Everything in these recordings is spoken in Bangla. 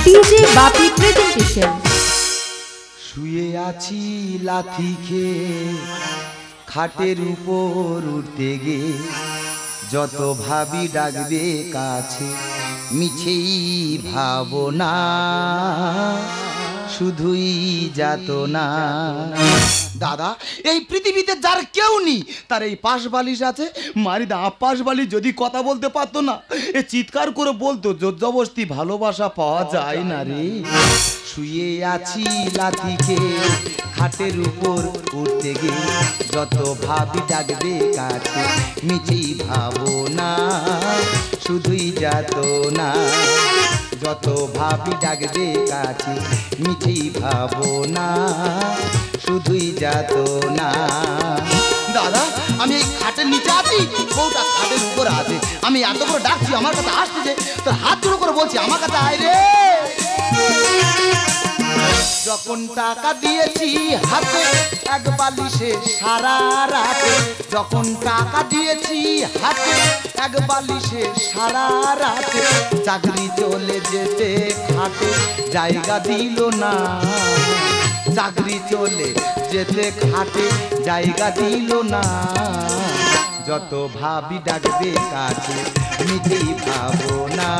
ডিজে বাপি প্রেজেন্টেশন। শুয়ে আছি লাথি খেয়ে খাটের উপর উঠতে গে, যত ভাবি ডাকবে কাছে মিছেই ভাবনা, শুধুই যাতনা। দাদা, এই পৃথিবীতে যার কেউ নেই তার এই পাশ বালিশ আছে। মারিদা পাশ বালিশ যদি কথা বলতে পারতো না, এ চিৎকার করে বলতো জোরজবস্তি ভালোবাসা পাওয়া যায় না রে। শুয়ে আছি লাথিকে খাটের উপর উঠতে গে, যত ভাবি ডাকবে কাছে মিছেই ভাবনা, শুধুই যাতনা। যত ভাবি ডাকবে কাছে মিছেই ভাবনা, শুধুই যাতনা। দাদা, আমি এই খাটের নিচে আছি, বউটা খাটের উপর আছে। আমি এত করে ডাকছি, আমার কাছে আসতেছে, তোর হাত জোড়ো করে বলছি আমার কাছে আয় রে। যখন টাকা দিয়েছি হাতে এক বালিশে সারা রাতে, যখন টাকা দিয়েছি হাতে এক বালিশে সারা রাতে, চাকরি চলে যেতে খাটে জায়গা দিল না, চাকরি চলে যেতে খাটে জায়গা দিল না। যত ভাবি ডাকবে কাছে মিছেই ভাবনা,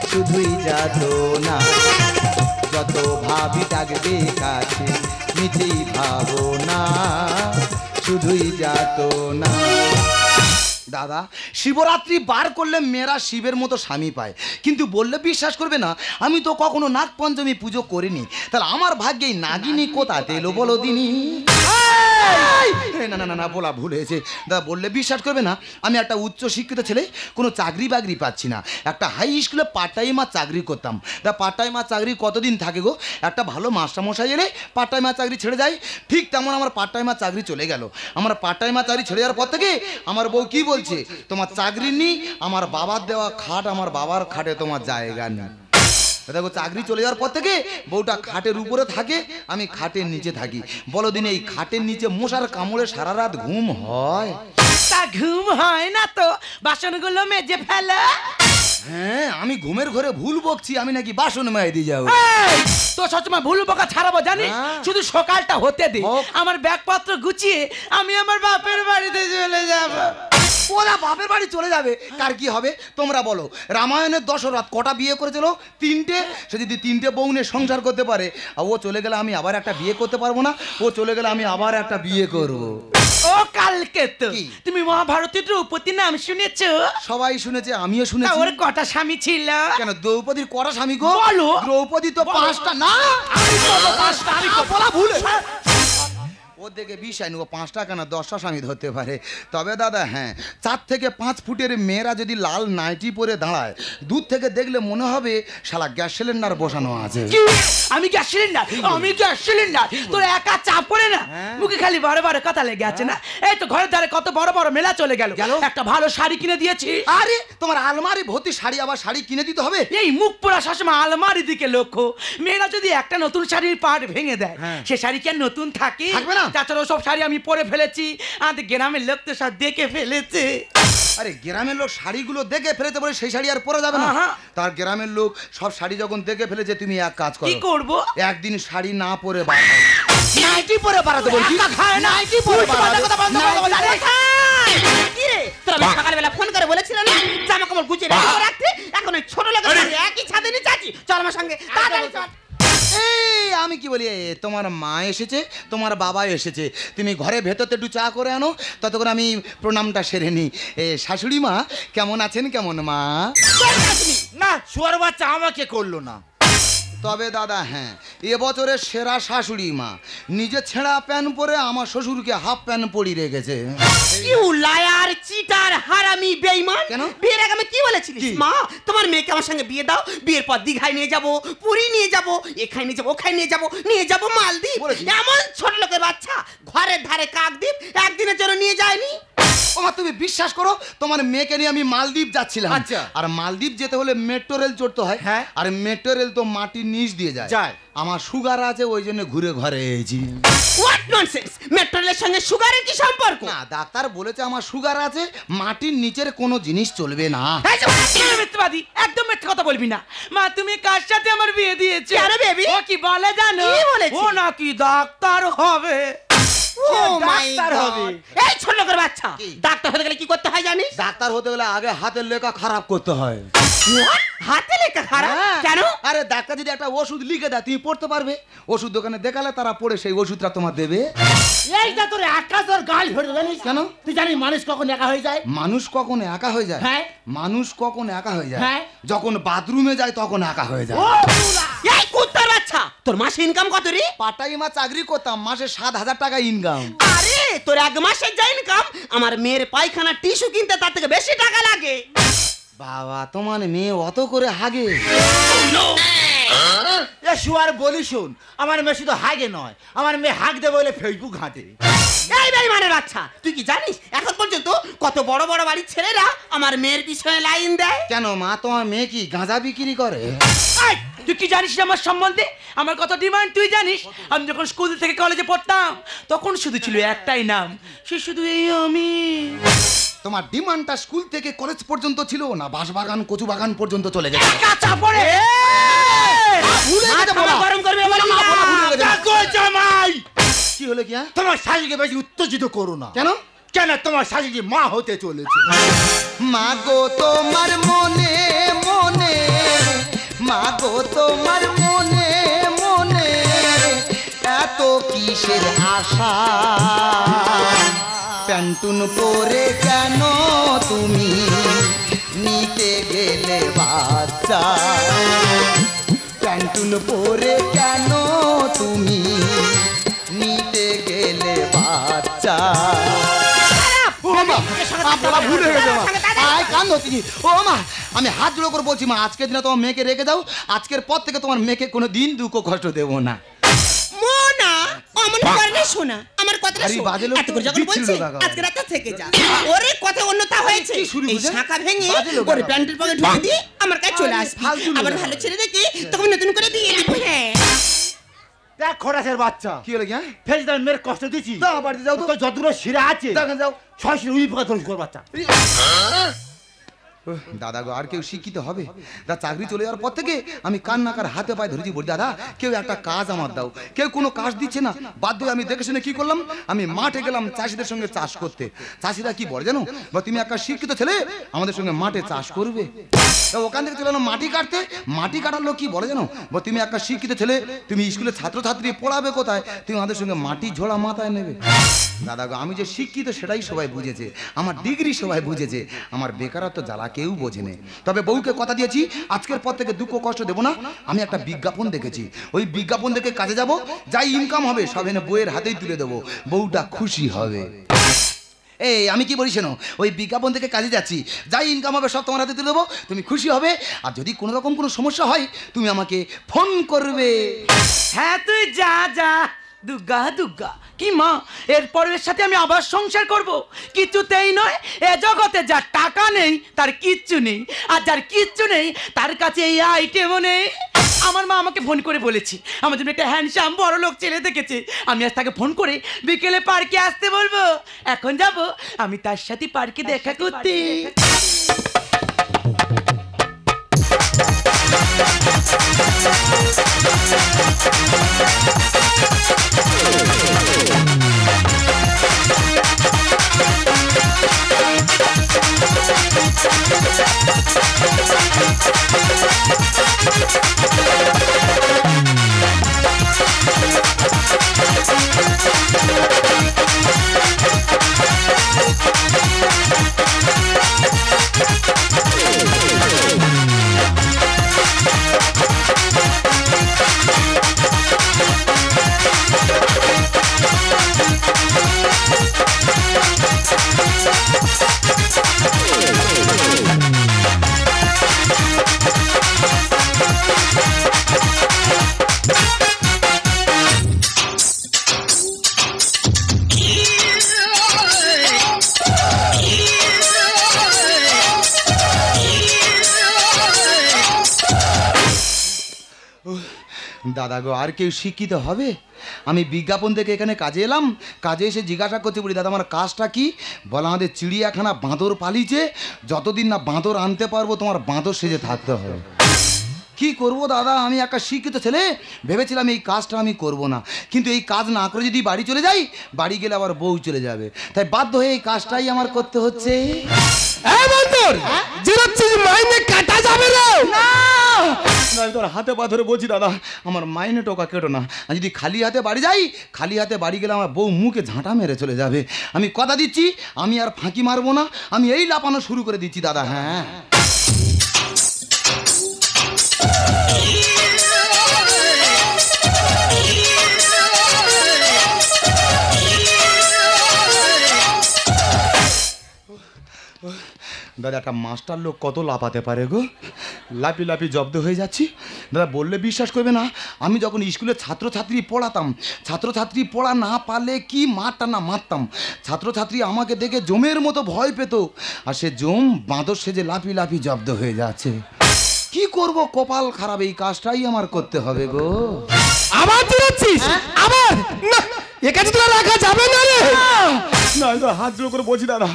শুধুই যাতনা। যত ভাবি ডাকবে কাছে মিছেই ভাবনা, শুধুই যাতনা। দাদা, শিবরাত্রি বার করলে মেয়েরা শিবের মতো স্বামী পায়, কিন্তু বললে বিশ্বাস করবে না, আমি তো কখনো নাগ পঞ্চমী পুজো করিনি। তাহলে আমার ভাগ্যে নাগিনী কোথাতে এলো বলো দিনি? না না না না, বলা ভুল হয়েছে দাদা, বললে বিশ্বাস করবে না, আমি একটা উচ্চ শিক্ষিত ছেলে, কোনো চাকরি বাকরি পাচ্ছি না। একটা হাই স্কুলে পার্ট টাইমার চাকরি করতাম। তা পার্ট টাইমার চাকরি কতদিন থাকে গো? একটা ভালো মাস্টারমশাই এলে পার্ট টাইমার চাকরি ছেড়ে যায়, ঠিক তেমন আমার পার্ট টাইমার চাকরি চলে গেল। আমার পার্ট টাইমার চাকরি ছেড়ে যাওয়ার পর থেকে আমার বউ কি বলছে, তোমার চাকরি নেই, আমার বাবার দেওয়া খাট, আমার বাবার খাটে তোমার জায়গা নেই। দেখো, চাকরি চলে যাওয়ার পর থেকে বউটা খাটের উপরে থাকে, আমি খাটের নিচে থাকি। বলো দিন, এই খাটের নিচে মশার কামড়ে সারা রাত ঘুম হয়? তা ঘুম হয় না তো বাসনগুলো মেজে ফেলে। হ্যাঁ, আমি ঘুমের ঘরে ভুল বকছি, আমি নাকি বাসন মেয়ে দিয়ে যাবো। তো সবসময় ভুল বকা ছাড়াবো জানিস, শুধু সকালটা হতে দে, আমার ব্যাগপত্র গুছিয়ে আমি আমার বাপের বাড়িতে চলে যাব। ওরা বাপের বাড়ি চলে যাবে, কার কি হবে তোমরা বলো? রামায়ণের দশরথ কটা বিয়ে করেছিল? 3টে। সে যদি 3টে বউ নিয়ে সংসার করতে পারে, আর ও চলে গেলে আমি আবার একটা বিয়ে করতে পারবো না? ও চলে গেলে আমি আবার একটা বিয়ে করব। ও কালকে তো তুমি মহাভারতের দ্রৌপদী নাম শুনেছো? সবাই শুনেছে, আমিও শুনেছি। ওর কটা স্বামী ছিল? কেন, দ্রৌপদীর কটা স্বামী গো? বলো। দ্রৌপদী তো 5টা। না, আমি বলবো 5টা, আমি বলা ভুল। ও দেখে 20 আইন, ও 5টা কেন 10টা স্বামী ধরতে পারে। তবে দাদা হ্যাঁ, 4 থেকে 5 ফুটের মেয়েরা যদি লাল নাইটি পরে দাঁড়ায়, দূর থেকে দেখলে মনে হবে শালা গ্যাস সিলিন্ডার বসানো আছে। আমি গ্যাস সিলিন্ডার, আমি গ্যাস সিলিন্ডার, তোর একা চাপ পড়ে না, মুখে খালি বড় বড় কথা লেগে আছে না। এই তো ঘরের ধারে কত বড় বড় মেলা চলে গেল, একটা ভালো শাড়ি কিনে দিয়েছি। আরে তোমার আলমারি ভর্তি শাড়ি, আবার শাড়ি কিনে দিতে হবে? এই মুখ পোড়া সবসময় আলমারি দিকে লক্ষ্য। মেয়েরা যদি একটা নতুন শাড়ির পাট ভেঙে দেয়, সে শাড়ি কি আর নতুন থাকে? থাকবে না। তাছাড়া সব শাড়ি আমি পরে ফেলেছি, আমাদের গ্রামের লোক তো সব দেখে ফেলেছে। আরে গ্রামের লোক শাড়িগুলো দেখে ফেলেতে বলে সেই শাড়ি আর পরা যাবে না? তার গ্রামের লোক সব শাড়ি যখন দেখে ফেলেছে, তুমি এক কাজ করো। কি করব? একদিন শাড়ি না পরে বাড়াও, নাইটি পরে বাড়াতে বলছি। নাইটি পরে কি রে, তোরা সকালবেলা ফোন করে বলেছিল না জামা কাপড় গুছিয়ে রাখতে? এখন ওই ছোট লোকের একই ছাদে নিচে আছি, চল আমার সঙ্গে তাড়াতাড়ি চল। এই আমি কি বলি, তোমার মা এসেছে, তোমার বাবা এসেছে, তুমি ঘরে ভেতরতে একটু চা করে আনো, ততক্ষণ আমি প্রণামটা সেরে নিই। শাশুড়ি মা কেমন আছেন? কেমন মা? না, শুয়ার বাচ্চা আমাকে করলো না। তবে দাদা হ্যাঁ, এবছরের সেরা শাশুড়ি মা, নিজে ছেঁড়া প্যান্ট পরে আমার শ্বশুরকে হাফ প্যান্ট পরিয়ে রেখেছে। ইউ লায়ার, চিটার, হারামি, বেঈমান। কেন? বিয়ের আগে আমি কি বলেছিলি? মা, তোমার মেয়েকে আমার সঙ্গে বিয়ে দাও, বিয়ের পর দীঘায় নিয়ে যাব, পুরী নিয়ে যাব, এখানে নিয়ে যাব, ওখানে নিয়ে যাব মালদ্বীপ। এমন ছোট লোকের বাচ্চা ঘরের ধারে কাকদ্বীপ একদিনের জন্য নিয়ে যায়নি। ওমা, তুমি বিশ্বাস করো, তোমার মেয়েকে নিয়ে আমি মালদ্বীপ যাচ্ছিলাম। আচ্ছা। আর মালদ্বীপ যেতে হলে মেট্রো রেল চড়তে হয়। হ্যাঁ। আর মেট্রো রেল তো মাটির নিচ দিয়ে যায়। আমার সুগার আছে, ওই জন্য ঘুরে ঘরে এসেছি। What nonsense! মেট্রো রেলের সঙ্গে সুগারের কি সম্পর্ক? না, ডাক্তার বলেছে আমার সুগার আছে, মাটির নিচের কোনো জিনিস চলবে না। এই যে তুমি মিথ্যাবাদী, একদম মিথ্যে কথা বলবি না। মা তুমি কার সাথে আমার বিয়ে দিয়েছো? কেন বেবি? ও কি বলে জানো? কি বলেছে? ও নাকি ডাক্তার হবে। ও মাই ডাক্তার হবে। গড! এই ছোট লোকের বাচ্চা, ডাক্তার হতে গেলে কি করতে হয় জানিস? ডাক্তার হতে গেলে আগে হাতের লেখা খারাপ করতে হয়। What? হাতে লেখা খারাপ? হ্যাঁ। কেন? আরে ডাক্তার যদি একটা ওষুধ লিখে দেয় তুমি পড়তে পারবে, ওষুধ দোকানে দেখালে তারা পড়ে সেই ওষুধটা তোমার দেবে। এইটা তোর একা তোর গাল ফেটে জানিস কেন? তুই জানিস মানুষ কখন একা হয়ে যায়? মানুষ কখন একা হয়ে যায়? হ্যাঁ। মানুষ কখন একা হয়ে যায়? হ্যাঁ। যখন বাথরুমে যায় তখন একা হয়ে যায়। এই কুত্তার বাচ্চা, তোর মাসে ইনকাম কত রে? পার্ট টাইমে চাকরি করতাম, মাসে 7,000 টাকা ইনকাম। আরে তোর এক মাসের যা ইনকাম, আমার মেয়ের পায়খানা টিস্যু কিনতে তার থেকে বেশি টাকা লাগে। বাবা, তোমার মেয়ে অত করে হাগে? এ শুয়ার বলি শোন, আমার মেয়ে শুধু হাগে নয়, আমার মেয়ে হাগ দেবে বলে ফেসবুক ঘাঁটে। এই বেঈমানের বাচ্চা, তুই কি জানিস এখন পর্যন্ত কত বড় বড় বাড়ির ছেলেরা আমার মেয়ের পিছনে লাইন দেয়? কেন মা, তোমার মেয়ে কি গাঁজা বিক্রি করে? এই, তুই কি জানিস আমার সম্বন্ধে? আমার কত ডিমান্ড তুই জানিস? আমি যখন স্কুল থেকে কলেজে পড়তাম তখন শুধু ছিল একটাই নাম, সে শুধু এই আমি। তোমার ডিমান্ডটা স্কুল থেকে কলেজ পর্যন্ত ছিল না বাঁশবাগান কচু বাগান পর্যন্ত চলে গেছে? কাঁচা পড়ে ভুলে গেছে মাথা বলা। গরম করবে বলি না। ভুলে গেছে। দেখো জামাই, কি হলো কি? হ্যাঁ? তোমার শাশুড়িকে বেশি উত্তেজিত করো না। কেন? কেন তোমার শাশুড়ি মা হতে চলেছে। মা গো তোমার মনে মনে, মা গো তোমার মনে মনে এত কিসের আশা? প্যান্টুন পরে কেন তুমি নিতে গেলে বাচ্চা? প্যান্টুন পরে কেন তুমি নিতে গেলে বাচ্চা? ভুলে গেছে মা। আয় কান্দো তুমি। ও মা, আমি হাত জোড়ো করে বলছি মা, আজকের দিনে তোমার মেয়েকে রেখে দাও। আজকের পর থেকে তোমার মেয়েকে কোনো দিন দুঃখ কষ্ট দেবো না। মোনা অমন করলে শোনা আমার কথাটা আরে শোন। বাজে লোক এত তো করে যখন দিচ্ছিল বলছে টাকা। আজকে রাতে থেকে যা, ওরে কথা অন্যতা হয়েছে। কি শুরু এই বুঝে? শাখা ভেঙে বাজে লোক ওর টাকা। প্যান্টের পকেটে ঢুকে দিয়ে আমার কাছে চলে আসবি। ফালতু লোক আবার টাকা। ভালো ছেলে দেখে তখন নতুন করে দিয়ে দিব। হ্যাঁ দেখ খোড়াসের বাচ্চা, কি হলো কি? হ্যাঁ? ফেস দার মেয়ের কষ্ট দিচ্ছি। যাও বাড়িতে যাও তো। তো যতগুলো শিরা আছে দেখেন যাও। সরাসরি উই পোকা ধরিস কর বাচ্চা। দাদা গো, আর কেউ শিক্ষিত হবে? দা চাকরি চলে যাওয়ার পর থেকে আমি কান্নাকার হাতে পায়ে ধরেছি, বলি দাদা কেউ একটা কাজ আমার দাও। কেউ কোনো কাজ দিচ্ছে না, বাধ্য হয়ে আমি দেখে শুনে কি করলাম, আমি মাঠে গেলাম চাষিদের সঙ্গে চাষ করতে। চাষিরা কি বলে জানো, বা তুমি একটা শিক্ষিত ছেলে আমাদের সঙ্গে মাঠে চাষ করবে। তা ওখান থেকে চলে এলাম মাটি কাটতে। মাটি কাটার লোক কি বলে জানো, বা তুমি একটা শিক্ষিত ছেলে, তুমি স্কুলের ছাত্রছাত্রী পড়াবে কোথায়, তুমি আমাদের সঙ্গে মাটি ঝোড়া মাথায় নেবে। দাদা গো, আমি যে শিক্ষিত সেটাই সবাই বুঝেছে, আমার ডিগ্রি সবাই বুঝেছে, আমার বেকারত্ব জ্বালা কেউ বোঝেনি। তবে বউকে কথা দিয়েছি আজকের পর থেকে দুঃখ কষ্ট দেবো না। আমি একটা বিজ্ঞাপন দেখেছি, ওই বিজ্ঞাপন দেখে কাজে যাব, যাই ইনকাম হবে সব এনে বউয়ের হাতেই তুলে দেবো, বউটা খুশি হবে। এই আমি কি বলিস না, ওই বিজ্ঞাপন থেকে কাজে যাচ্ছি, যাই ইনকাম হবে সব তোমার হাতে তুলে দেবো, তুমি খুশি হবে। আর যদি কোনো রকম কোনো সমস্যা হয় তুমি আমাকে ফোন করবে। হ্যাঁ তুই যা যা। দুর্গা দুর্গা কি মা, এরপরের সাথে আমি আবার সংসার করব? কিছুতেই নয়। এ জগতে যার টাকা নেই তার কিচ্ছু নেই, আর যার কিচ্ছু নেই তার কাছে এই আইটেমও নেই। আমার মা আমাকে ফোন করে বলেছে আমার জন্য একটা হ্যান্ডসাম বড় লোক ছেলে দেখেছে। আমি আজ তাকে ফোন করে বিকেলে পার্কে আসতে বলবো। এখন যাব আমি তার সাথে পার্কে দেখা করতে। দাদা গো, আর কেউ শিক্ষিত হবে? আমি বিজ্ঞাপন থেকে এখানে কাজে এলাম, কাজে এসে জিজ্ঞাসা করতে বলি, দাদা আমার কাজটা কি? বলা, আমাদের চিড়িয়াখানা বাঁদর পালিয়েছে, যতদিন না বাঁদর আনতে পারবো তোমার বাঁদর সেজে থাকতে হবে। কি করব দাদা, আমি একটা শিক্ষিত ছেলে, ভেবেছিলাম এই কাজটা আমি করব না, কিন্তু এই কাজ না করে যদি বাড়ি চলে যাই, বাড়ি গেলে আবার বউ চলে যাবে, তাই বাধ্য হয়ে এই কাজটাই আমার করতে হচ্ছে। মাইনে কাটা যাবে না। আমি তোর হাতে পা ধরে বলছি দাদা, আমার মাইনে টোকা কেটো না, আর যদি খালি হাতে বাড়ি যাই, খালি হাতে বাড়ি গেলে আমার বউ মুখে ঝাঁটা মেরে চলে যাবে। আমি কথা দিচ্ছি, আমি আর ফাঁকি মারবো না, আমি এই লাপানো শুরু করে দিচ্ছি দাদা। হ্যাঁ, দাদা একটা মাস্টার লোক কত লাফাতে পারে গো, লাফি লাফি জব্দ হয়ে যাচ্ছি। দাদা বললে বিশ্বাস করবে না, আমি যখন স্কুলে ছাত্রছাত্রী পড়াতাম, ছাত্রছাত্রী পড়া না পারলে কি মারটা না মারতাম, ছাত্রছাত্রী আমাকে দেখে জমের মতো ভয় পেত, আর সে জম বাঁদর সেজে লাফি লাফি জব্দ হয়ে যাচ্ছে। কি করব, কপাল খারাপ, এই কাজটাই আমার করতে হবে গো। আবার দিচ্ছিস? আবার না, এ কাজে তো রাখা যাবে না রে। না তো হাত জোড় করে বলছি দাদা,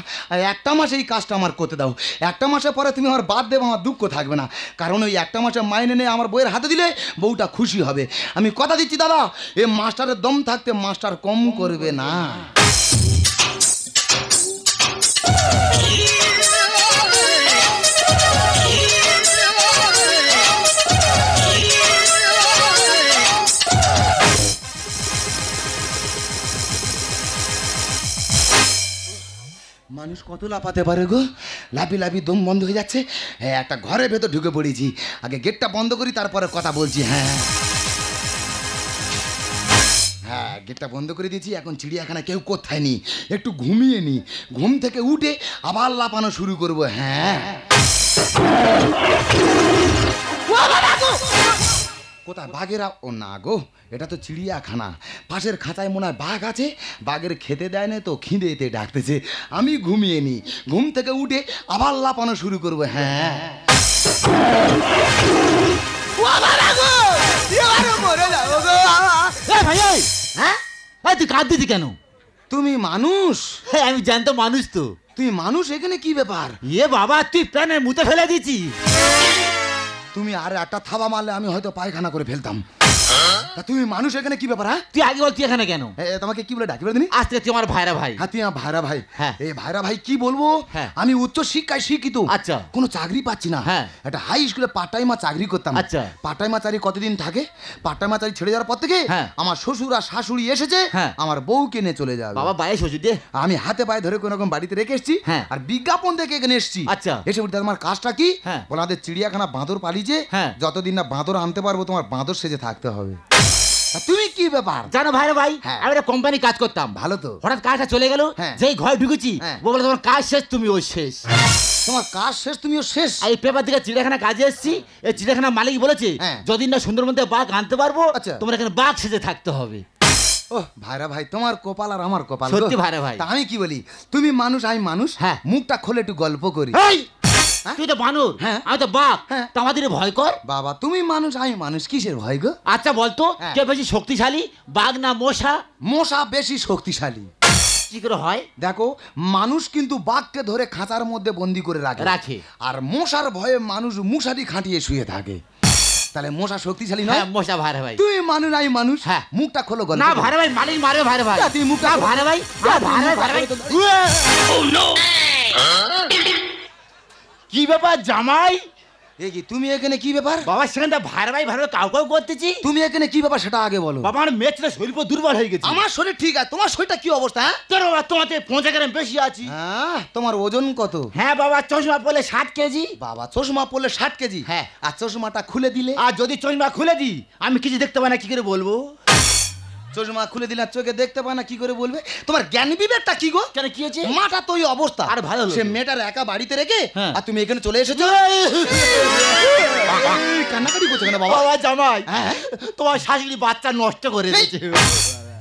একটা মাস এই কাজটা আমার করতে দাও, একটা মাসের পরে তুমি আমার বাদ দেবো, আমার দুঃখ থাকবে না, কারণ ওই একটা মাসে মাইনে নিয়ে আমার বইয়ের হাতে দিলে বউটা খুশি হবে। আমি কথা দিচ্ছি দাদা, এ মাস্টারের দম থাকতে মাস্টার কম করবে না। মানুষ কত লাফাতে পারে গো, লাফি লাফি দম বন্ধ হয়ে যাচ্ছে। হ্যাঁ, একটা ঘরের ভেতর ঢুকে পড়েছি, আগে গেটটা বন্ধ করি তারপরে কথা বলছি। হ্যাঁ হ্যাঁ, গেটটা বন্ধ করে দিয়েছি, এখন চিড়িয়াখানা কেউ কোথায় নি, একটু ঘুমিয়ে নি, ঘুম থেকে উঠে আবার লাফানো শুরু করবো। হ্যাঁ, কোথায় বাঘেরা? ও না গো, এটা তো চিড়িয়াখানা, পাশের খাঁচায় মনে হয় বাঘ আছে, বাঘের খেতে দেয় না তো খিদেতে ডাকতেছে। আমি ঘুমিয়ে নি, ঘুম থেকে উঠে আবার লাপানো শুরু করবো। হ্যাঁ, হ্যাঁ, তুই কাঁদতেছি কেন? তুমি মানুষ? হ্যাঁ, আমি জানতো মানুষ তো। তুমি মানুষ, এখানে কি ব্যাপার? এ বাবা, তুই প্রাণের মুতে ফেলে দিচ্ছি। তুমি আর একটা থাবা মারলে আমি হয়তো পায়খানা করে ফেলতাম। তা তুমি মানুষ, এখানে কি ব্যাপার? হ্যাঁ, তুই আগে বল, তুই এখানে কেন? তোমাকে কি বলে ডাকি বলে দিনি? আজ থেকে তুই আমার ভাইরা ভাই। হ্যাঁ, তুই আমার ভাইরা ভাই। হ্যাঁ। এই ভাইরা ভাই কি বলবো, হ্যাঁ। আমি উচ্চ শিক্ষায় শিক্ষিত। আচ্ছা। কোনো চাকরি পাচ্ছি না। হ্যাঁ। একটা হাই স্কুলে পার্ট টাইমার চাকরি করতাম। আচ্ছা। পার্ট টাইমার চাকরি কতদিন থাকে? পার্ট টাইমার চাকরি ছেড়ে যাওয়ার পর থেকে হ্যাঁ। আমার শ্বশুর আর শাশুড়ি এসেছে, হ্যাঁ। আমার বউকে নিয়ে চলে যাবে। বাবা, বাইরে শ্বশুর দে। আমি হাতে পায়ে ধরে কোনো রকম বাড়িতে রেখে এসেছি। হ্যাঁ। আর বিজ্ঞাপন দেখে এখানে এসেছি। আচ্ছা। এসে বলতে আমার কাজটা কি? হ্যাঁ। বলে আমাদের চিড়িয়াখানা বাঁদর পালিয়েছে, হ্যাঁ। যতদিন না বাঁদর আনতে পারবো তোমার বাঁদর সেজে থাকতে হবে। তুমি কি ব্যাপার? জানো ভাইরা ভাই, হ্যাঁ। আমি একটা কোম্পানি কাজ করতাম। ভালো তো। হঠাৎ কাজটা চলে গেল, হ্যাঁ। যেই ঘরে ঢুকেছি, হ্যাঁ। ও বলে তোমার কাজ শেষ, তুমিও শেষ। তোমার কাজ শেষ, তুমিও শেষ। এই পেপার দিকে চিড়িয়াখানা কাজে এসেছি, এই চিড়িয়াখানা মালিক বলেছে হ্যাঁ। যদি না সুন্দরবন থেকে বাঘ আনতে পারবো, আচ্ছা। তোমার এখানে বাঘ সেজে থাকতে হবে। ও ভাইরা ভাই, তোমার কপাল আর আমার কপাল। সত্যি গো। ভাইরা ভাই। তা আমি কি বলি, তুমি মানুষ আমি মানুষ। হ্যাঁ। মুখটা খোলে একটু গল্প করি। এই, হ্যাঁ? তুই তো বানর, হ্যাঁ। আমি তো বাঘ, হ্যাঁ। তা আমাদের ভয় কর। বাবা, তুমি মানুষ আমি মানুষ, কিসের ভয় গো? আচ্ছা বলতো, হ্যাঁ। কে বেশি শক্তিশালী, বাঘ না মশা? মশা বেশি শক্তিশালী। কি করে হয়? দেখো, মানুষ কিন্তু বাঘকে ধরে খাঁচার মধ্যে বন্দি করে রাখে, আর মশার ভয়ে মানুষ মশারি খাটিয়ে শুয়ে থাকে। তাহলে মশা শক্তিশালী নয়? হ্যাঁ, মশা ভাইরা ভাই। তুমি মানুষ আমি মানুষ। হ্যাঁ। মুখটা খোলো গল্প না করি। ভাইরা ভাই, মালিক মারবে ভাইরা ভাই। যা, তুই মুখটা না খোলো। ভাইরা ভাই, যা, না তুই ভাইরা মুখটা ভাই, খোলো তো। কি ব্যাপার জামাই? এ কি, তুমি এখানে কি ব্যাপার? বাবা, সেখানে ভাইরা ভাই ভাইরা কাউ কাউ করতেছি। তুমি এখানে কি ব্যাপার সেটা আগে বলো। বাবা, আমার মেয়ে ছেলে শরীর পুরো দুর্বল হয়ে গেছে। আমার শরীর ঠিক আছে, তোমার শরীরটা কি অবস্থা? হ্যাঁ? তোর বাবা, তোমাতে 5 গ্রাম বেশি আছি। হ্যাঁ, তোমার ওজন কত? হ্যাঁ বাবা, চশমা পরলে 60 কেজি। বাবা, চশমা পরলে 60 কেজি? হ্যাঁ। আর চশমাটা খুলে দিলে? আর যদি চশমা খুলে দিই, আমি কিছু দেখতে পাই না, কি করে বলবো? চশমা খুলে দিলে আর চোখে দেখতে পায় না, কি করে বলবে? তোমার জ্ঞান বিবেকটা কি গো? কেন, কি হয়েছে? মাটা তো ওই অবস্থা। আরে ভালো হলো সে তো। মেয়েটার একা বাড়িতে রেখে হ্যাঁ। আর তুমি এখানে চলে এসেছো। কান্নাকাটি করছো কেন বাবা? বাবা জামাই, হ্যাঁ? তোমার শাশুড়ি বাচ্চা নষ্ট করে দিয়েছে।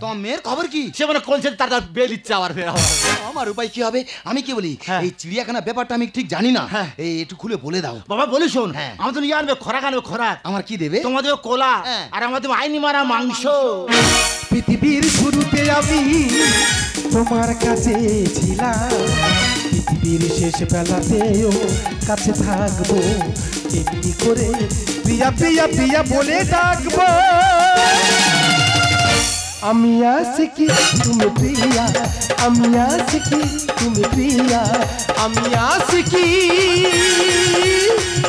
তোমার মেয়ের খবর কি? সে মানে কোন সে তার বেল ইচ্ছে আবার ফের আবার। আমার উপায় কি হবে? আমি কি বলি, এই চিড়িয়াখানা ব্যাপারটা আমি ঠিক জানি না, এই একটু খুলে বলে দাও। বাবা বলি শোন, হ্যাঁ। আমার তো নিয়ে আনবে খোরাক, আনবে খোরাক। আমার কি দেবে? তোমাদের কোলা হ্যাঁ। আর আমাদের আইনি মারা মাংস। পৃথিবীর শুরুতে আমি তোমার কাছে ছিলাম, পৃথিবীর শেষ বেলাতেও কাছে থাকবো, এমনি করে প্রিয়া প্রিয়া প্রিয়া বলে ডাকবো। আমি আশিকি তুমি প্রিয়া, আমি আশিকি তুমি প্রিয়া, আমি আশিকি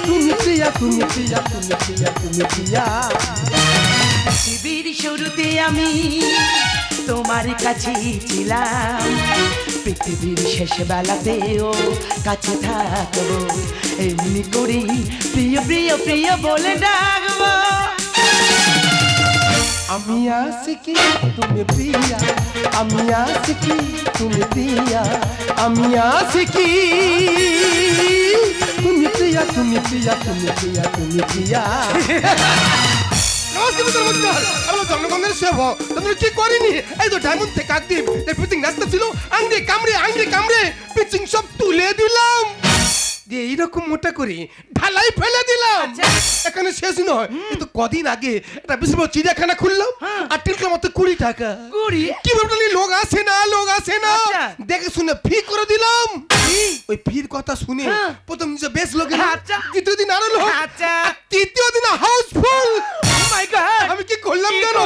তুমি প্রিয়া, তুমি প্রিয়া, তুমি প্রিয়া, তুমি প্রিয়া। পৃথিবীর শুরুতে আমি তোমার কাছে ছিলাম, পৃথিবীর শেষ বেলাতেও কাছে থাকবো, এমনি করি প্রিয় প্রিয় প্রিয় বলে ডাকবো। আমি আশিকি তুমি প্রিয়া, আমি আশিকি তুমি প্রিয়া, আমি আশিকি তুমি প্রিয়া, তুমি প্রিয়া, তুমি প্রিয়া, তুমি প্রিয়া। নমস্কার নমস্কার, আমরা জনগণের সেবক। তোমরা কি করিনি? এই তো ডায়মন্ড থেকে কাকদ্বীপ এই পিচিং রাস্তা ছিল, আংড়ে কামড়ে পিচিং সব তুলে দিলাম, দিয়ে এইরকম মোটা করে ঢালাই ফেলে দিলাম। এখানে শেষ নয়, কিন্তু কদিন আগে একটা বিশাল বড় চিড়িয়াখানা খুললাম, আর টিলকার মতো 20 টাকা। কি বললি, লোক আসে না, লোক আসে না, দেখে শুনে ফি করে দিলাম। ওই ফির কথা শুনে প্রথম যে বেশ লোক, দ্বিতীয় দিন আরো লোক, তৃতীয় দিন হাউসফুল। আমি কি করলাম জানো?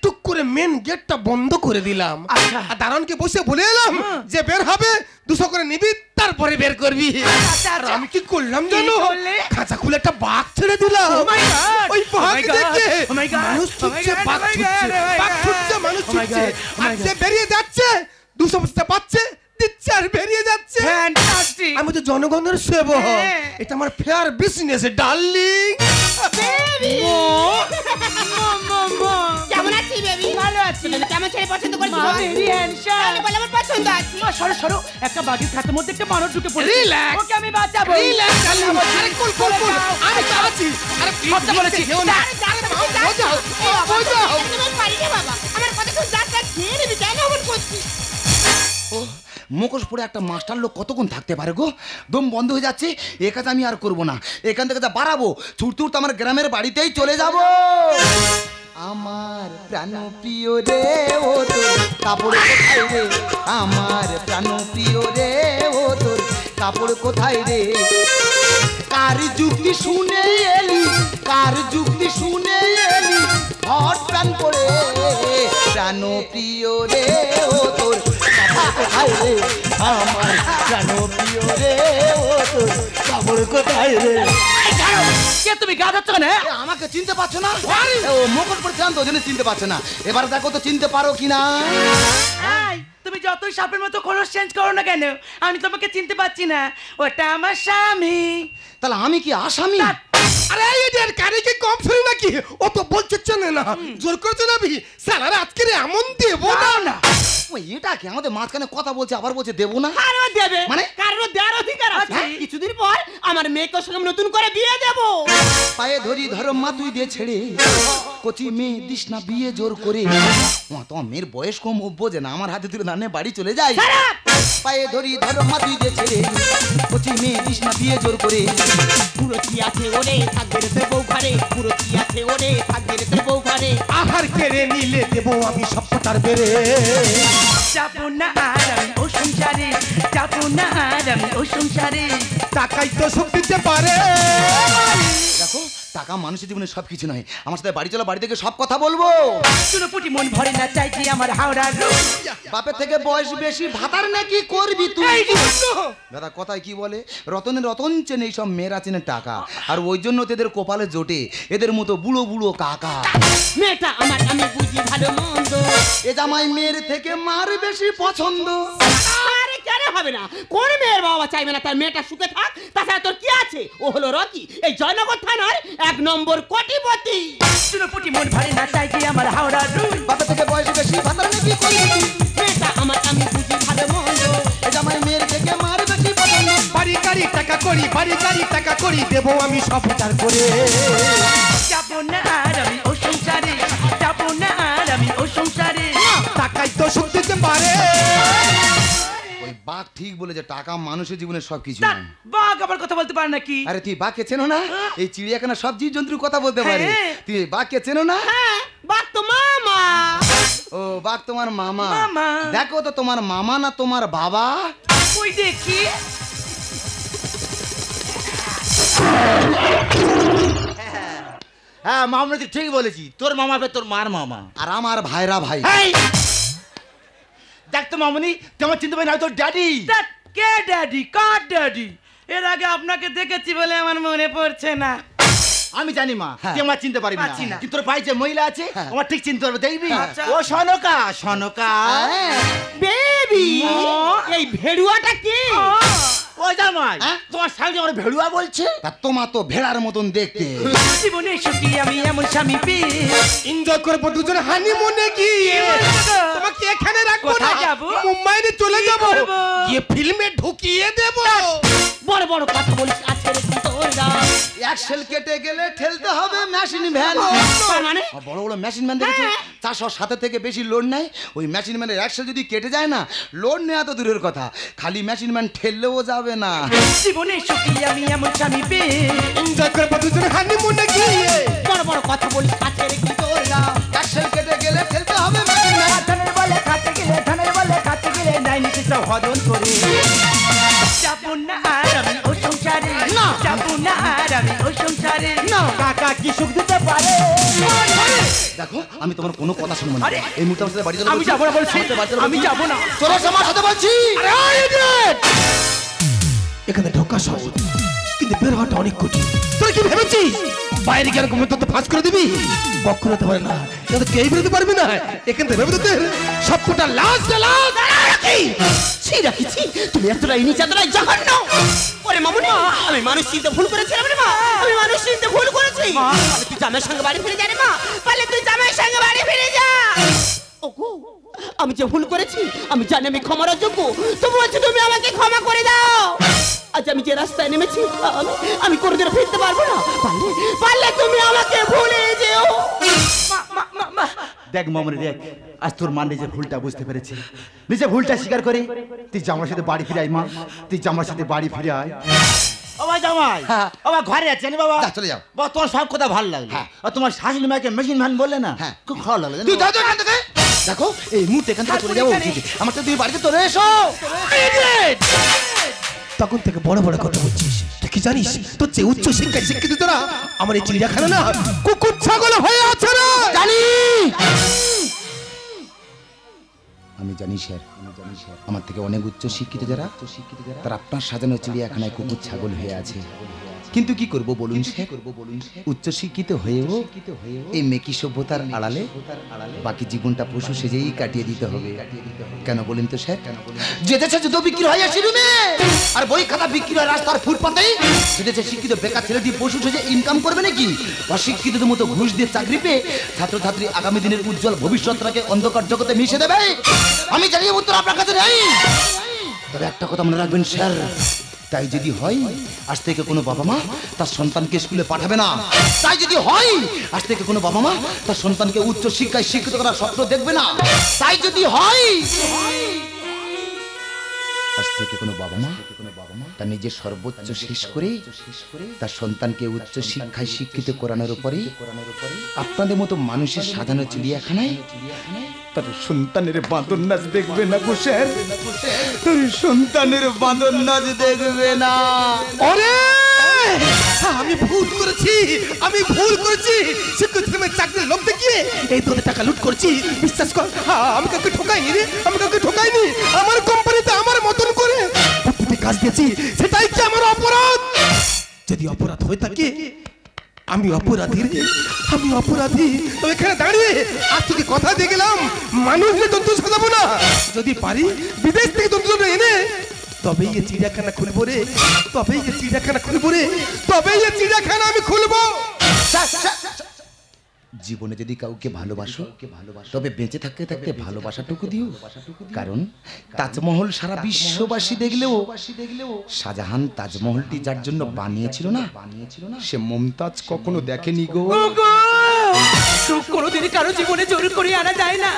টুক করে মেন গেটটা বন্ধ করে দিলাম, আর দারোয়ানকে বসে বলে এলাম যে বের হবে 200 করে নিবি, তারপরে বের করবি। আর আমি কি করলাম জানো? খাঁচা খুলে একটা বাঘ ছেড়ে দিলাম। ওই বাঘ দেখে মানুষ ছুটছে, বাঘ ছুটছে, মানুষ ছুটছে, আর যে বেরিয়ে যাচ্ছে 250 পাচ্ছে, দিচ্ছে আর বেরিয়ে যাচ্ছে। আমি তো জনগণের সেবক, এটা আমার ফেয়ার বিজনেস ডার্লিং। কেমন আছিস বেবি? ভালো আছি। কেমন ছেলে পছন্দ করিস? মা ভেরি হ্যান্ডসাম। তাহলে বল আমার পছন্দ আছে। মা সরো সরো, একটা বাঘের খাতের মধ্যে একটা মানুষ ঢুকে পড়েছে। Relax. ওকে আমি বাঁচাবো। রিল্যাক্স, আরে কুল কুল কুল, আমি তো আছি। আরে কথা বলেছি। যেও না, বোঝাও, বোঝাও। তোমার পারি রে বাবা, আমার কথা খুব জাত জাত খেয়ে নিবি, কেন এমন করছিস? মুখোশ পরে একটা মাস্টার লোক কতক্ষণ থাকতে পারে গো? দম বন্ধ হয়ে যাচ্ছে, এ কাজ আমি আর করবো না। এখান থেকে যা বাড়াবো, ছুটতে উঠতে আমার গ্রামের বাড়িতেই চলে যাব। আমার প্রাণ প্রিয় রে ও তোর কাপড় কোথায় রে, আমার প্রাণ প্রিয় রে ও তোর কাপড় কোথায় রে। কার যুক্তি শুনে এলি, কার যুক্তি শুনে এলি, হট প্রাণ করে প্রাণ প্রিয় রে ও তোর কাপড় কোথায় রে, আমার প্রাণ প্রিয় রে ও তোর কাপড় কোথায় রে। কে তুমি গা যাচ্ছ কেন? আমাকে চিনতে পারছো না? ও মুখোশ পড়ছিলাম তো, ওই জন্য চিনতে পারছো না। এবার দেখো তো চিনতে পারো কিনা। তুমি যতই সাপের মতো খোলস চেঞ্জ করো না কেন, আমি তোমাকে চিনতে পারছি না। ওটা আমার স্বামী। তাহলে আমি কি আসামি? আরে এটার কানে কি কম শুনি নাকি? ও তো বলছে চেনে না, জোর করে চেনাবি। সালারে আজকে এমন দেব না না। ওই এটা কি আমাদের মাঝখানে কথা বলছে, আবার বলছে দেবো না। আরো দেবে মানে? কারো দেওয়ার অধিকার আছে। কিছুদিন পর আমার মেয়েকে ওর সঙ্গে নতুন করে বিয়ে দেবো। পায়ে ধরি ধরো মা তুই দিয়ে ছেড়ে, কচি মেয়ে দিস না বিয়ে জোর করে। তোমার মেয়ের বয়স কম, ও বোঝে না, আমার হাতে তুলে ধানে বাড়ি চলে যায়। পায়ে ধরি ধরো মা তুই দিয়ে ছেড়ে, কচি মেয়ে দিস না বিয়ে জোর করে। পুরো কি আছে ওরে, থাকবে রে তোর বউ ঘরে। পুরো কি আছে ওরে, থাকবে রে তোর বউ ঘরে। আহার কেড়ে নিলে দেবো আমি সভ্যতার বেড়ে। যাবো না আর আমি ও সংসারে, যাবো না আর আমি ও সংসারে। টাকাই তো সব দিতে পারে। দেখো টাকা মানুষের জীবনে সবকিছু নয়। আমার সাথে বাড়ি চলো, বাড়ি থেকে সব কথা বলবো। শুনো পুটি মন ভরে না, চাইছি আমার হাওড়ার রূপ। বাপের থেকে বয়স বেশি, ভাতার নাকি করবি তুই? দাদা কথায় কি বলে, রতনের রতন চেনে সব মেয়েরা চেনে টাকা, আর ওই জন্য তোদের কপালে জোটে এদের মতো বুড়ো বুড়ো কাকা। মেয়েটা আমার আমি বুঝি ভালো মন্দ, এ জামাই মেয়ের থেকে মার বেশি পছন্দ। আরে কেন হবে না? কোন মেয়ের বাবা চাইবে না তার মেয়েটা সুখে থাক? তাছাড়া তোর কি আছে? ও হলো রকি, এই জয়নগর থানার 1 নম্বর কোটিপতি। শুনো পুটি মন ভরে না, চাইছি আমার হাওড়ার রূপ। বাপের থেকে বয়স বেশি, ভাতার নাকি করবি তুই? মেয়েটা আমার আমি বুঝি ভালো মন্দ, এ জামাই মেয়ের থেকে মার বেশি পছন্দ। বাড়ি গাড়ি টাকা করি, বাড়ি গাড়ি টাকা করি, দেবো আমি সব উদ্ধার করে। যাবো না আর আমি ও সংসারে, যাবো না আর আমি ও সংসারে। টাকাই তো সব দিতে পারে। ঠিক বলেছে, টাকা মানুষের জীবনে সবকিছু তা, নয়। বাঘ আবার কথা বলতে পারে নাকি? আরে তুই বাঘকে চেনো না? এই চিড়িয়াখানা সব জীব জন্তুর কথা বলতে পারে। হ্যাঁ। তুই এই বাঘকে চেনো না? হ্যাঁ বাঘ তো মামা। ও বাঘ তোমার মামা। মামা। দেখো তো তোমার মামা না তোমার বাবা? ওই দেখি। হ্যাঁ মামনি তুই ঠিক বলেছি, তোর মামা হবে তোর মার মামা। আর আমার ভাইরা ভাই। এই! দেখ তো মামনি, তুই আমার চিনতে পারি না, তোর ড্যাডি। তা, কে ড্যাডি? কার ড্যাডি? এর আগে আপনাকে দেখেছি বলে আমার মনে পড়ছে না। আমি জানি মা, হ্যাঁ। তুই আমার চিনতে পারবি পারছি না, না। কিন্তু তোর ভাই যে মহিলা আছে হ্যাঁ। আমার ঠিক চিনতে পারবে, দেখবি? আচ্ছা। ও সনকা, সনকা। বেবি এই ভেড়ুয়াটা কি? ও জামাই, হ্যাঁ? তোমার সাইডে আমার ভেড়ুয়া বলছে। তা তোমার তো ভেড়ার মতন দেখতে। জীবনে সুখী আমি এমন স্বামী পেয়ে। এনজয় করবো দুজন হানিমুনে গিয়ে। তোমাকে এখানে রাখবো না, কোথায় যাবো? মুম্বাই চলে যাবো, করবো? গিয়ে ফিল্মে ঢুকিয়ে দেবো। বড় বড় কথা বলিস আছে রে তোরা। অ্যাক্সেল কেটে গেলে ঠেলতে হবে মেশিন ভ্যান। তার মানে বড় বড় মেশিন ভ্যান দেখেছো? 407 থেকে বেশি লোড নেয়। ওই মেশিন ভ্যানের অ্যাক্সেল যদি কেটে যায় না, লোড নেওয়া তো দূরের কথা, খালি মেশিন ভ্যান ঠেললেও যাবে না। জীবনে সুখী আমি এমন স্বামী পেয়ে। এনজয় করবো দুজন হানিমুনে গিয়ে। বড় বড় কথা বলিস আছে রে তোরা। অ্যাক্সেল কেটে গেলে ঠেলতে হবে মেশিন ভ্যান। ধানের বলে খাতে গেলে, ধানের বলে খাতে গেলে নাইনি কিছু হজম করে। যাবো না আর আমি ওই সংসারে, যাবো না আর আমি ওই সংসারে। কাকা কি সুখ দিতে পারে? দেখো আমি তোমার কোনো কথা শুনবো না। আরে! এই মুহূর্তে আমার সাথে বাড়ি চলো আমি যাবো না বলছি, আমি যাবো না। চলো আমার সাথে বলছি। এখানে ঢোকা সহজ, কিন্তু বের হওয়াটা অনেক কঠিন। তোরা কি ভেবেছিস বাইরে গিয়ে এরকম তো ফাঁস করে দিবি? কখনো হতে পারে না, এটা কেউ বেরোতে পারবি না। এখান থেকে ভেবে তোদের সবকটা লাশ লাশ ছি রাখিছি তুমি এতটা নিচে এতটা জঘন্য। ওরে মামুনি, আমি মানুষ চিনতে ভুল করেছিলাম রে মা, আমি মানুষ চিনতে ভুল করেছি। পারলে তুই জামাইয়ের সঙ্গে বাড়ি ফিরে যা রে মা, পারলে তুই জামাইয়ের সঙ্গে বাড়ি ফিরে যা। ওগো আমি যে ভুল করেছি আমি জানি আমি ক্ষমার যোগ্য, তবু বলছি তুমি আমাকে ক্ষমা করে দাও। আজ আমি যে রাস্তায় নেমেছি আমি কোনোদিন ফিরতে পারবো না, পারলে পারলে তুমি আমাকে ভুলে যেও। দেখ মামনি দেখ, আজ তোর মা নিজের ভুলটা বুঝতে পেরেছে, নিজে ভুলটা স্বীকার করে তুই জামার সাথে বাড়ি ফিরে আয় মা, তুই জামার সাথে বাড়ি ফিরে আয়। ও ভাই জামাই, হ্যাঁ। ও ভাই ঘরে আছেন বাবা? যা, চলে যাও। বাবা তোমার সব কথা ভালো লাগলো, হ্যাঁ। আর তোমার শাশুড়ি মাকে মেশিন ভ্যান বললে না, হ্যাঁ। খুব ভালো লাগলো। তুই যাও তো এখান থেকে। দেখো এই মুহূর্তে এখান থেকে চলে যাবো উচিত। আমার তো তুই বাড়িতে চলে এসো। তখন থেকে বড় বড় কথা বলছিস, তুই কি জানিস তোর যে উচ্চ শিক্ষায় শিক্ষিত তোরা আমার এই চিড়িয়াখানা না কুকুর ছাগল হয়ে আছে রে। জানি আমি জানি স্যার, আমার থেকে অনেক উচ্চ শিক্ষিত যারা, তারা আপনার সাজানো চিড়িয়াখানায় কুকুর ছাগল হয়ে আছে। কিন্তু কি করব বলুন স্যার, উচ্চ শিক্ষিত হয়েও এই মেকি সভ্যতার আড়ালে বাকি জীবনটা পশু সেজেই কাটিয়ে দিতে হবে। কেন বলেন তো স্যার? যে দেশে জুতো বিক্রি হয় শিরুমে আর বই খাতা বিক্রি হয় রাস্তার ফুটপাতেই, সে দেশে শিক্ষিত বেকার ছেলেটি পশু সেজে ইনকাম করবে নাকি? অশিক্ষিতদের মতো ঘুষ দিয়ে চাকরি পেয়ে ছাত্রছাত্রী আগামী দিনের উজ্জ্বল ভবিষ্যৎটাকে অন্ধকার জগতে মিশে দেবে? আমি জানি উত্তর আপনার কাছে নেই, তবে একটা কথা মনে রাখবেন স্যার, তাই যদি হয় আজ থেকে কোনো বাবা মা তার সন্তানকে স্কুলে পাঠাবে না। তাই যদি হয় আজ থেকে কোনো বাবা মা তার সন্তানকে উচ্চ শিক্ষায় শিক্ষিত করার স্বপ্ন দেখবে না। তাই যদি হয় আজ থেকে কোনো বাবা মা তার নিজের সর্বোচ্চ শেষ করে তার সন্তানকে উচ্চ শিক্ষায় শিক্ষিত করানোর উপরে আপনাদের মতো মানুষের সাজানো চিড়িয়াখানায় তার সন্তানের বাঁদর নাচ দেখবে না গো স্যার, তার সন্তানের বাঁদর নাচ দেখবে না। ওরে আমি ভুল করেছি, আমি ভুল করেছি। শিক্ষিত চাকরির লোভ দেখিয়ে এই তোদের টাকা লুট করছি, বিশ্বাস কর। আমি কাউকে ঠকাইনি রে, আমি কাউকে ঠকাইনি। আমার কোম্পানিতে আমার মতন করে প্রতিটি কাজ দিয়েছি, সেটাই কি আমার অপরাধ? যদি অপরাধ হয়ে থাকে আমি অপরাধী রে, আমি অপরাধী। তো এখানে দাঁড়িয়ে আজ থেকে কথা দিয়ে গেলাম মানুষকে জন্তু সাজাবো না। যদি পারি বিদেশ থেকে জন্তু এনে তবেই এই চিড়িয়াখানা খুলবো রে, তবেই এই চিড়িয়াখানা খুলবো রে, তবেই এই চিড়িয়াখানা আমি খুলবো। জীবনে যদি কাউকে ভালোবাসো তবে বেঁচে থাকতে থাকতে ভালোবাসাটুকু দিও। কারণ তাজমহল সারা বিশ্ববাসী দেখলেও শাহজাহান তাজমহলটি যার জন্য বানিয়েছিল না, সে মমতাজ কখনো দেখেনি গো। সুখ কোনোদিন কারো জীবনে জোর করে আনা যায় না।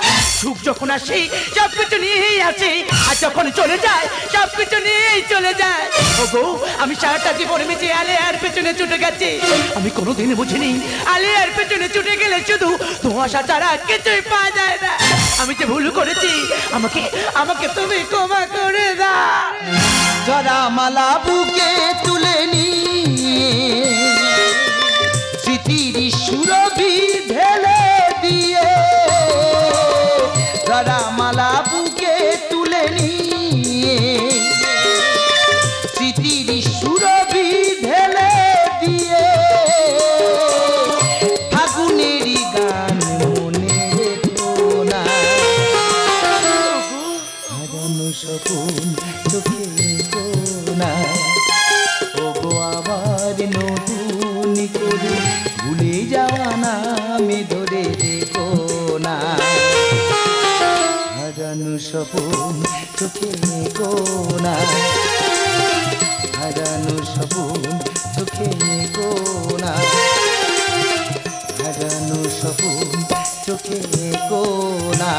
সুখ যখন আসে সব কিছু নিয়েই আসে, আর যখন চলে যায় সব কিছু নিয়েই চলে যায়। ওগো আমি সারাটা জীবন বেঁচে আলিয়ার পেছনে ছুটে গেছি, আমি কোনোদিন বুঝিনি আলিয়ার পেছনে ছুটে গেলে শুধু ধোঁয়াশা ছাড়া কিছুই পাওয়া যায় না। আমি যে ভুল করেছি আমাকে আমাকে তুমি ক্ষমা করে দাও। জরা মালা বুকে তুলে নিয়ে স্মৃতির সুরভি ঢেলে দিয়ে, জরা মালা বুকে তুলে নিয়ে স্মৃতির সুরভি ঢেলে দিয়ে, ফাগুনেরই গান মনে রেখো না, হারানো স্বপন চোখে রেখো না। ওগো আবার নতুন করে ভুলে যাওয়া নামে ধরে রেখো না, হারানো স্বপন চোখে রেখো না, হারানো স্বপন চোখে রেখো না, হারানো স্বপন চোখে রেখো না।